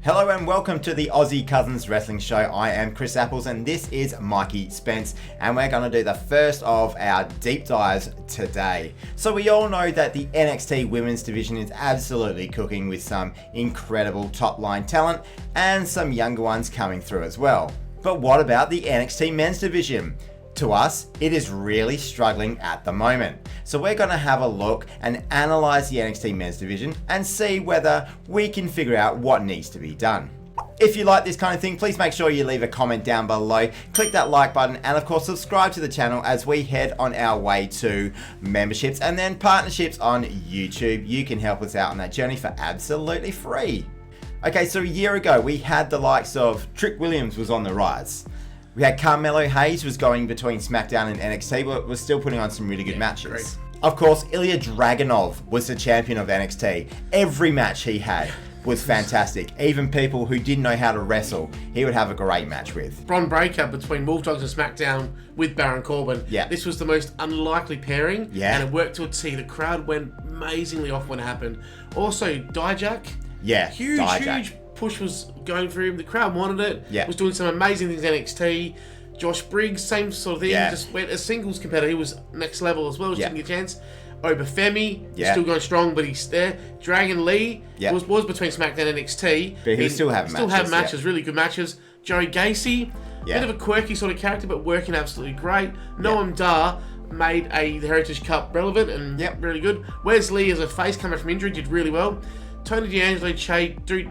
Hello and welcome to the Aussie Cousins Wrestling Show. I am Chris Apples and this is Mikey Spence, and we're going to do the first of our deep dives today. So we all know that the NXT Women's Division is absolutely cooking with some incredible top line talent and some younger ones coming through as well. But what about the NXT Men's Division? To us, it is really struggling at the moment. So we're going to have a look and analyze the NXT Men's Division and see whether we can figure out what needs to be done. If you like this kind of thing, please make sure you leave a comment down below, click that like button, and of course subscribe to the channel as we head on our way to memberships and then partnerships on YouTube. You can help us out on that journey for absolutely free. Okay, so a year ago we had the likes of Trick Williams was on the rise. We had Carmelo Hayes was going between SmackDown and NXT, but was still putting on some really good matches. Great. Of course, Ilya Dragunov was the champion of NXT. Every match he had was fantastic. Even people who didn't know how to wrestle, he would have a great match with. Bron Breakker between Wolf Dogs and SmackDown with Baron Corbin. Yeah. This was the most unlikely pairing. Yeah. And it worked to a T. The crowd went amazingly off when it happened. Also, Dijak. Yeah, huge push was going for him. The crowd wanted it. Yeah. Was doing some amazing things in NXT. Josh Briggs, same sort of thing. Yeah. Just went a singles competitor. He was next level as well. Just didn't get a chance. Over Femi, still going strong, but he's there. Dragon Lee was between SmackDown and NXT. But he still have matches. Really good matches. Joey Gacy, bit of a quirky sort of character, but working absolutely great. Noam Dar made the Heritage Cup relevant and really good. Wesley as a face coming from injury did really well. Tony D'Angelo,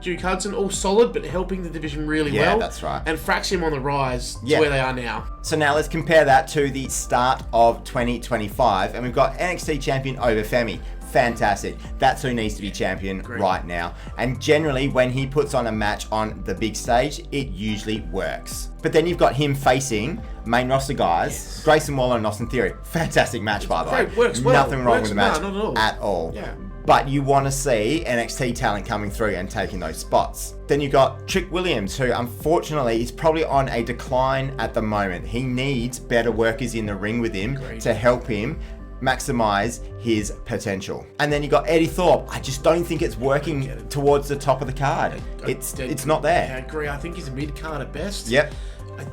Duke Hudson, all solid, but helping the division really well. Yeah, that's right. And Axiom on the rise to where they are now. So now let's compare that to the start of 2025, and we've got NXT champion over Femi. Fantastic. That's who needs to be champion right now. And generally, when he puts on a match on the big stage, it usually works. But then you've got him facing main roster guys, Grayson Waller and Austin Theory. Fantastic match, by the way. Works well. Nothing wrong with the match not at all. Yeah. But you want to see NXT talent coming through and taking those spots. Then you've got Trick Williams, who unfortunately is probably on a decline at the moment. He needs better workers in the ring with him to help him maximize his potential. And then you got Eddie Thorpe. I just don't think it's working towards the top of the card. It's not there. I agree. I think he's a mid-card at best. Yep.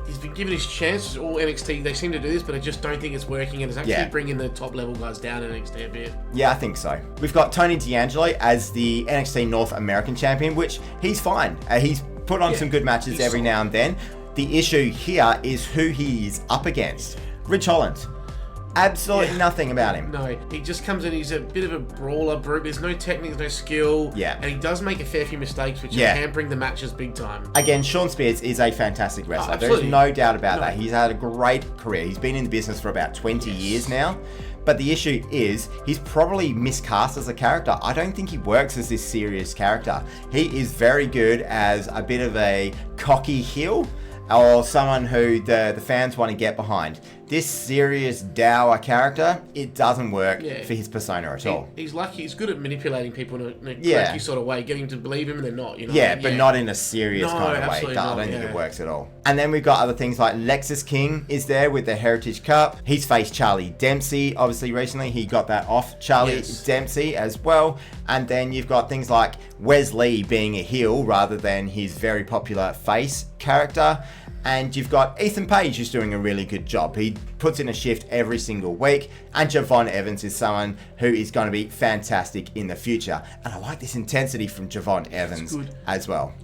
He's been given his chances. All NXT, they seem to do this, but I just don't think it's working, and it's actually bringing the top level guys down in NXT a bit. Yeah, I think so. We've got Tony D'Angelo as the NXT North American champion, which he's fine. He's put on some good matches every now and then. The issue here is who he is up against. Rich Holland. Absolutely nothing about him. No, he just comes in, he's a bit of a brawler brute. There's no technique, there's no skill. Yeah. And he does make a fair few mistakes, which are hampering the matches big time. Again, Shawn Spears is a fantastic wrestler. There's no doubt about that. He's had a great career. He's been in the business for about 20 years now. But the issue is, he's probably miscast as a character. I don't think he works as this serious character. He is very good as a bit of a cocky heel, or someone who the fans want to get behind. This serious, dour character, it doesn't work for his persona at all. He's lucky. He's good at manipulating people in a quirky sort of way, getting them to believe him and they're not. You know? But not in a serious kind of way. I don't think it works at all. And then we've got other things like Lexus King is there with the Heritage Cup. He's faced Charlie Dempsey, obviously, recently. He got that off Charlie Dempsey as well. And then you've got things like Wesley being a heel rather than his very popular face character. And you've got Ethan Page, who's doing a really good job. He puts in a shift every single week. And Javon Evans is someone who is going to be fantastic in the future. And I like this intensity from Javon Evans as well.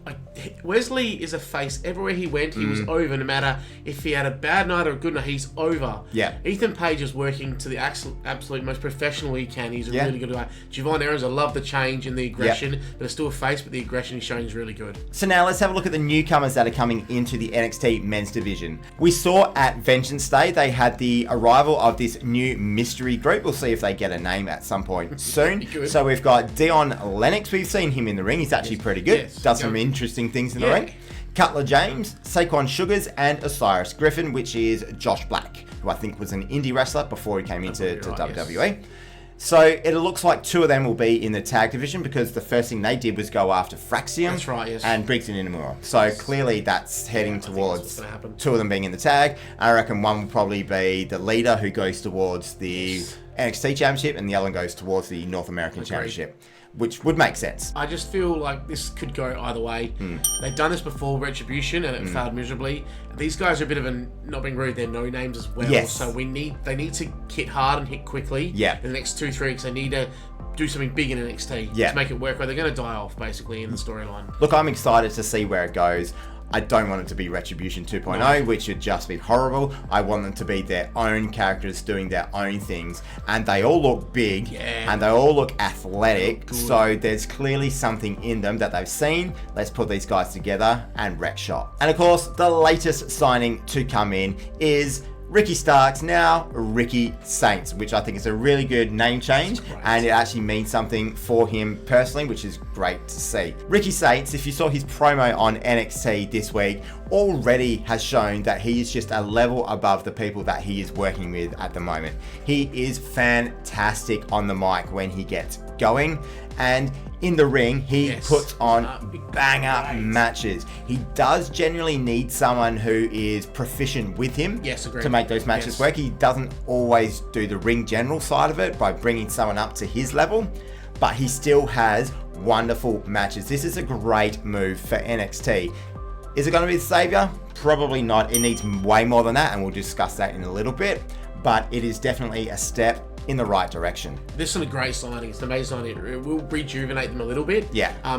Wesley is a face. Everywhere he went, he was over. No matter if he had a bad night or a good night, he's over. Yeah. Ethan Page is working to the absolute most professional he can. He's a really good guy. Javon Evans, I love the change and the aggression. But it's still a face, but the aggression he's showing is really good. So now let's have a look at the newcomers that are coming into the NXT Men's Division. We saw at Vengeance Day, they had the arrival of this new mystery group. We'll see if they get a name at some point soon. So we've got Dion Lennox. We've seen him in the ring. He's actually pretty good. Does some interesting things in the ring. Cutler James, Saquon Sugars, and Osiris Griffin, which is Josh Black, who I think was an indie wrestler before he came into WWE. So it looks like two of them will be in the tag division because the first thing they did was go after Fraxiom and Briggs and Inamura. So clearly that's heading towards two of them being in the tag. I reckon one will probably be the leader who goes towards the NXT Championship and the other one goes towards the North American Championship. which would make sense. I just feel like this could go either way. They've done this before, Retribution, and it failed miserably. These guys are a bit of a, not being rude, they're no names as well. Yes. So they need to hit hard and hit quickly. Yeah. In the next 2-3 weeks, they need to do something big in NXT to make it work, or they're going to die off basically in the storyline. Look, I'm excited to see where it goes. I don't want it to be Retribution 2.0, which would just be horrible. I want them to be their own characters doing their own things. And they all look big and they all look athletic. So there's clearly something in them that they've seen. Let's put these guys together and wreck shop. And of course, the latest signing to come in is Ricky Starks, now Ricky Saints, which I think is a really good name change, and it actually means something for him personally, which is great to see. Ricky Saints, if you saw his promo on NXT this week, already has shown that he is just a level above the people that he is working with at the moment. He is fantastic on the mic when he gets going, and in the ring, he puts on banger matches. He does generally need someone who is proficient with him to make those matches work. He doesn't always do the ring general side of it by bringing someone up to his level, but he still has wonderful matches. This is a great move for NXT. Is it going to be the savior? Probably not. It needs way more than that, and we'll discuss that in a little bit, but it is definitely a step in the right direction. This is a great signing. It's an amazing signing. It will rejuvenate them a little bit.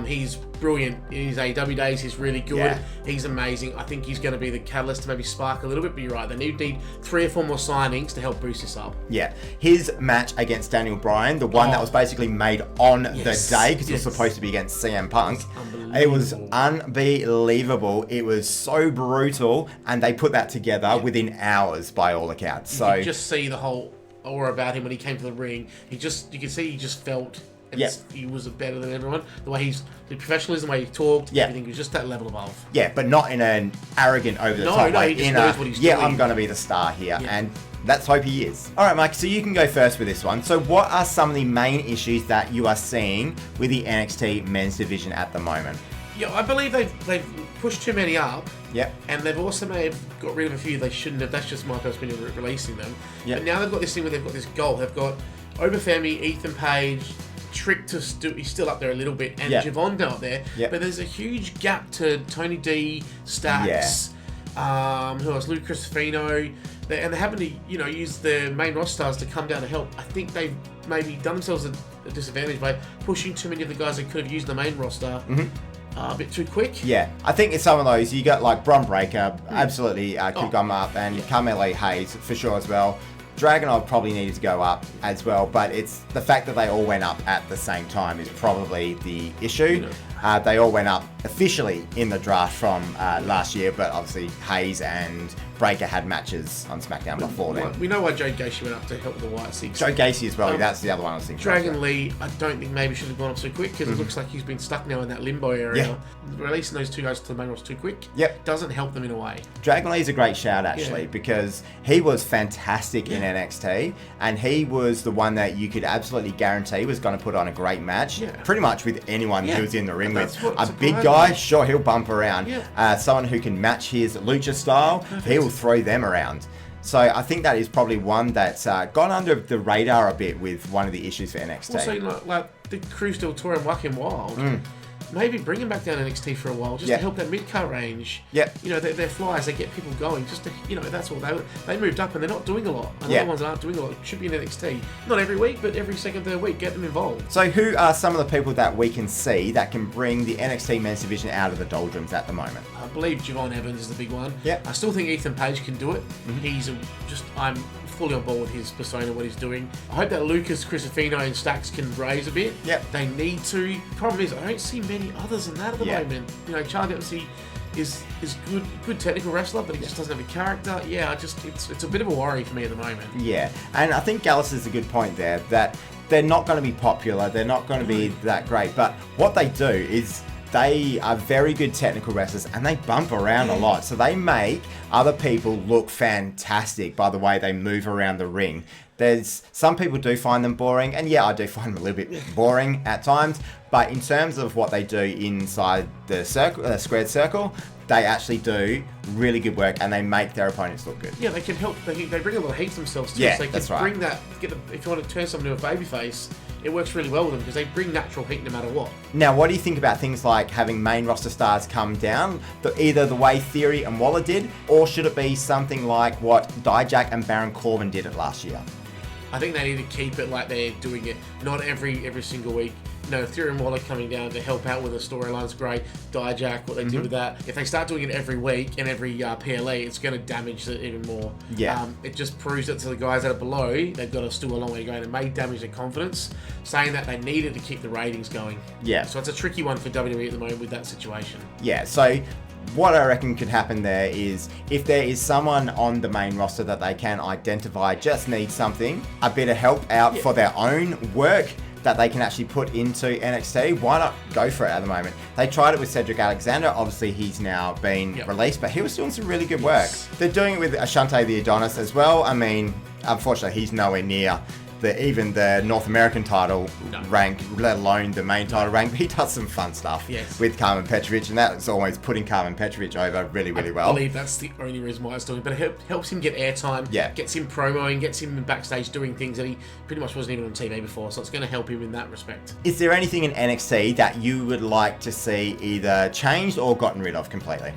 He's brilliant in his AEW days. He's really good. He's amazing. I think he's going to be the catalyst to maybe spark a little bit, but you're right. They need 3 or 4 more signings to help boost this up. His match against Daniel Bryan, the one that was basically made on the day, because it was supposed to be against CM Punk. It was unbelievable. It was so brutal, and they put that together within hours by all accounts. So you just see the whole aura about him when he came to the ring. You can see he just felt he was better than everyone. The professionalism, the way he talked, everything was just that level above. But not in an arrogant, over the top way. He just knows what he's doing. I'm going to be the star here, and let's hope he is. All right, Mike, so you can go first with this one. So what are some of the main issues that you are seeing with the NXT men's division at the moment? I believe they've pushed too many up. And they've also got rid of a few they shouldn't have. That's just my personal opinion, releasing them. But now they've got this thing where they've got this goal. They've got Oba Femi, Ethan Page, Trick he's still up there a little bit, and Javon up there. But there's a huge gap to Tony D, Stacks, who else? Lucas Fino. And they're having to, use the main roster stars to come down to help. I think they've maybe done themselves a disadvantage by pushing too many of the guys they could have used in the main roster. A bit too quick. I think it's some of those. You got like Bron Breakker, absolutely could come up, and Carmelo Hayes for sure as well. Dragunov probably needed to go up as well, but it's the fact that they all went up at the same time is probably the issue. They all went up officially in the draft from last year, but obviously Hayes and Breaker had matches on SmackDown before then. We know why Joe Gacy went up to help the White Six. Joe Gacy as well, that's the other one I was thinking. Dragon Lee, I don't think maybe should have gone up so quick, because it looks like he's been stuck now in that limbo area. Releasing those 2 guys to the main roster too quick doesn't help them in a way. Dragon Lee's a great shout actually, because he was fantastic in NXT, and he was the one that you could absolutely guarantee was going to put on a great match pretty much with anyone who was in the ring with. A big guy, sure, he'll bump around. Someone who can match his lucha style, he will throw them around. So I think that is probably one that's gone under the radar a bit with one of the issues for NXT. Also, like the Cruz del Toro and Joaquin Wild, maybe bring him back down to NXT for a while, just to help that mid-car range. They're flyers, they get people going, just to, that's all. They moved up and they're not doing a lot. And the other ones aren't doing a lot. Should be in NXT. Not every week, but every second, third week, get them involved. So who are some of the people that we can see that can bring the NXT men's division out of the doldrums at the moment? I believe Javon Evans is the big one. I still think Ethan Page can do it. I'm fully on board with his persona, what he's doing. I hope that Lucas, Crisafino, and Stacks can raise a bit. They need to. Problem is, I don't see many others than that at the moment. Charlie Dempsey is good technical wrestler, but he just doesn't have a character. It's a bit of a worry for me at the moment. And I think Gallus is a good point there, that they're not going to be popular, they're not going to be that great, but what they do is they are very good technical wrestlers, and they bump around a lot. So they make other people look fantastic by the way they move around the ring. There's some people do find them boring, and I do find them a little bit boring at times. But in terms of what they do inside the squared circle, they actually do really good work, and they make their opponents look good. They can help. They bring a lot of heat themselves too. So they can bring that. If you want to turn someone to a babyface it works really well with them because they bring natural heat no matter what. Now, what do you think about things like having main roster stars come down, either the way Theory and Waller did, or should it be something like what Dijak and Baron Corbin did it last year? I think they need to keep it like they're doing it, not every single week. Theory and Waller coming down to help out with the storyline's great. Dijak, what they do with that. If they start doing it every week and every PLE, it's going to damage it even more. Yeah. It just proves that to the guys that are below, they've got still a long way to go, and it may damage their confidence, saying that they needed to keep the ratings going. Yeah. So it's a tricky one for WWE at the moment with that situation. Yeah, so what I reckon could happen there is if there is someone on the main roster that they can identify just needs something, a bit of help out for their own work that they can actually put into NXT, why not go for it at the moment? They tried it with Cedric Alexander. Obviously, he's now been released, but he was doing some really good work. They're doing it with Ashante the Adonis as well. I mean, unfortunately, he's nowhere near even the North American title rank, let alone the main title rank. But he does some fun stuff with Carmen Petrovic, and that's always putting Carmen Petrovic over really, really well. I believe that's the only reason why it's doing it, but it helps him get airtime, gets him promoing, gets him backstage doing things that he pretty much wasn't even on TV before, so it's going to help him in that respect. Is there anything in NXT that you would like to see either changed or gotten rid of completely?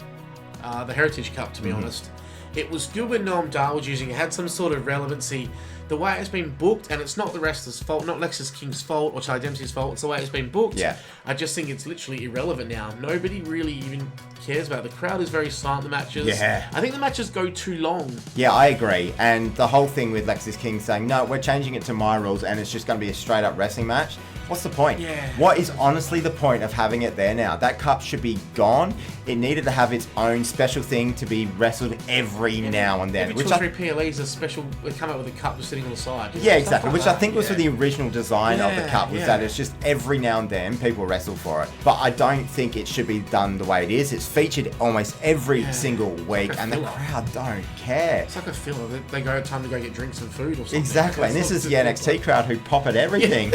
The Heritage Cup, to be honest. It was good when Noam Dar was using it, had some sort of relevancy. The way it's been booked, and it's not the wrestler's fault, not Lexus King's fault or Charlie Dempsey's fault, it's the way it's been booked. Yeah. I just think it's literally irrelevant now. Nobody really even cares about it. The crowd is very silent in the matches. Yeah. I think the matches go too long. Yeah, I agree. And the whole thing with Lexus King saying, no, we're changing it to my rules and it's just going to be a straight up wrestling match. What's the point? Yeah. What is honestly the point of having it there now? That cup should be gone. It needed to have its own special thing to be wrestled every now and then. Every 2 or 3 PLEs are special. They come out with a cup just sitting on the side. Yeah, exactly. Which I think was for the original design of the cup, was that it's just every now and then people wrestle for it. But I don't think it should be done the way it is. It's featured almost every single week, and the crowd don't care. It's like a filler. They go time to go get drinks and food or something. Exactly. And this is the NXT crowd who pop at everything.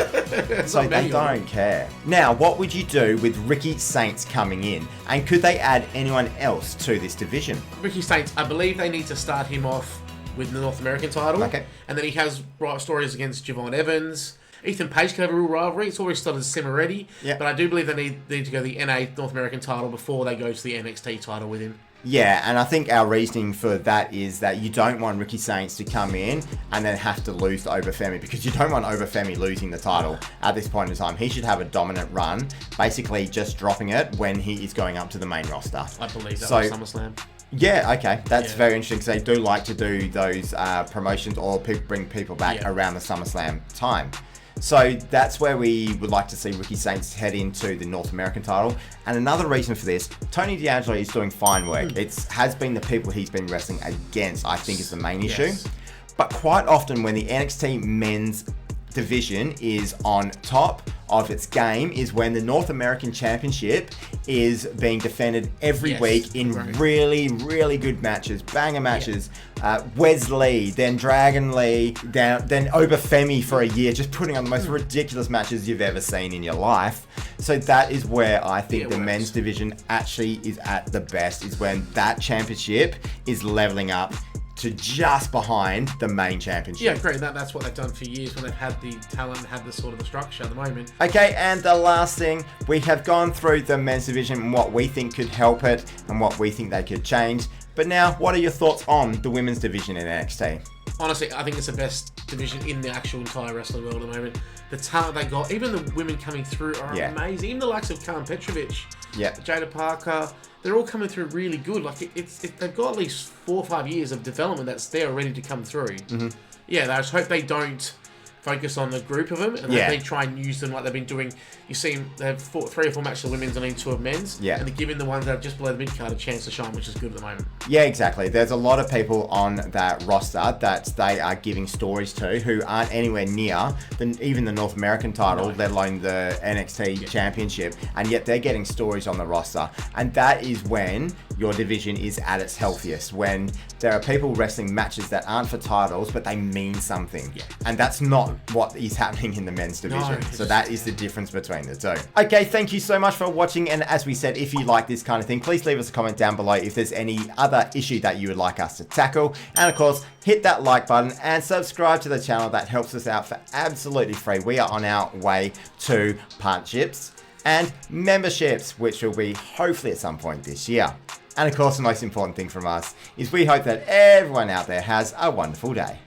So they don't care. Now, what would you do with Ricky Saints coming in? And could they add anyone else to this division? Ricky Saints, I believe they need to start him off with the North American title. Okay. And then he has stories against Javon Evans. Ethan Page could have a real rivalry. It's already started to simmer already. Yeah. But I do believe they need to go the NA North American title before they go to the NXT title with him. Yeah, and I think our reasoning for that is that you don't want Ricky Saints to come in and then have to lose to Femi, because you don't want Femi losing the title at this point in time. He should have a dominant run, basically just dropping it when he is going up to the main roster. I believe that was SummerSlam. Yeah, okay. That's very interesting, because they do like to do those promotions or bring people back around the SummerSlam time. So that's where we would like to see Ricky Saints head into the North American title. And another reason for this, Tony D'Angelo is doing fine work. It has been the people he's been wrestling against, I think, is the main issue. But quite often when the NXT men's division is on top of its game is when the North American Championship is being defended every week in really, really good matches, banger matches. Wesley, then Dragon Lee, then Femi for a year, just putting on the most ridiculous matches you've ever seen in your life. So that is where I think the men's division actually is at the best, is when that championship is leveling up to just behind the main championship. Yeah, great. That's what they've done for years when they've had the talent and had the sort of the structure at the moment. Okay, and the last thing, we have gone through the men's division and what we think could help it and what we think they could change. But now, what are your thoughts on the women's division in NXT? Honestly, I think it's the best division in the actual entire wrestling world at the moment. The talent they got, even the women coming through are amazing. Even the likes of Carmen Petrovic, Jada Parker, they're all coming through really good. Like they've got at least 4 or 5 years of development that's there ready to come through. Yeah, I just hope they don't focus on the group of them and that they try and use them like they've been doing. You see them, they have 3 or 4 matches of women's and then 2 of men's. Yeah. And they're giving the ones that are just below the mid-card a chance to shine, which is good at the moment. Yeah, exactly. There's a lot of people on that roster that they are giving stories to who aren't anywhere near even the North American title, let alone the NXT Championship, and yet they're getting stories on the roster. And that is when your division is at its healthiest, when there are people wrestling matches that aren't for titles, but they mean something. Yeah. And that's not what is happening in the men's division. No, so that is the difference between the two. Okay, thank you so much for watching. And as we said, if you like this kind of thing, please leave us a comment down below if there's any other issue that you would like us to tackle. And of course, hit that like button and subscribe to the channel. That helps us out for absolutely free. We are on our way to partnerships and memberships, which will be hopefully at some point this year. And of course, the most important thing from us is we hope that everyone out there has a wonderful day.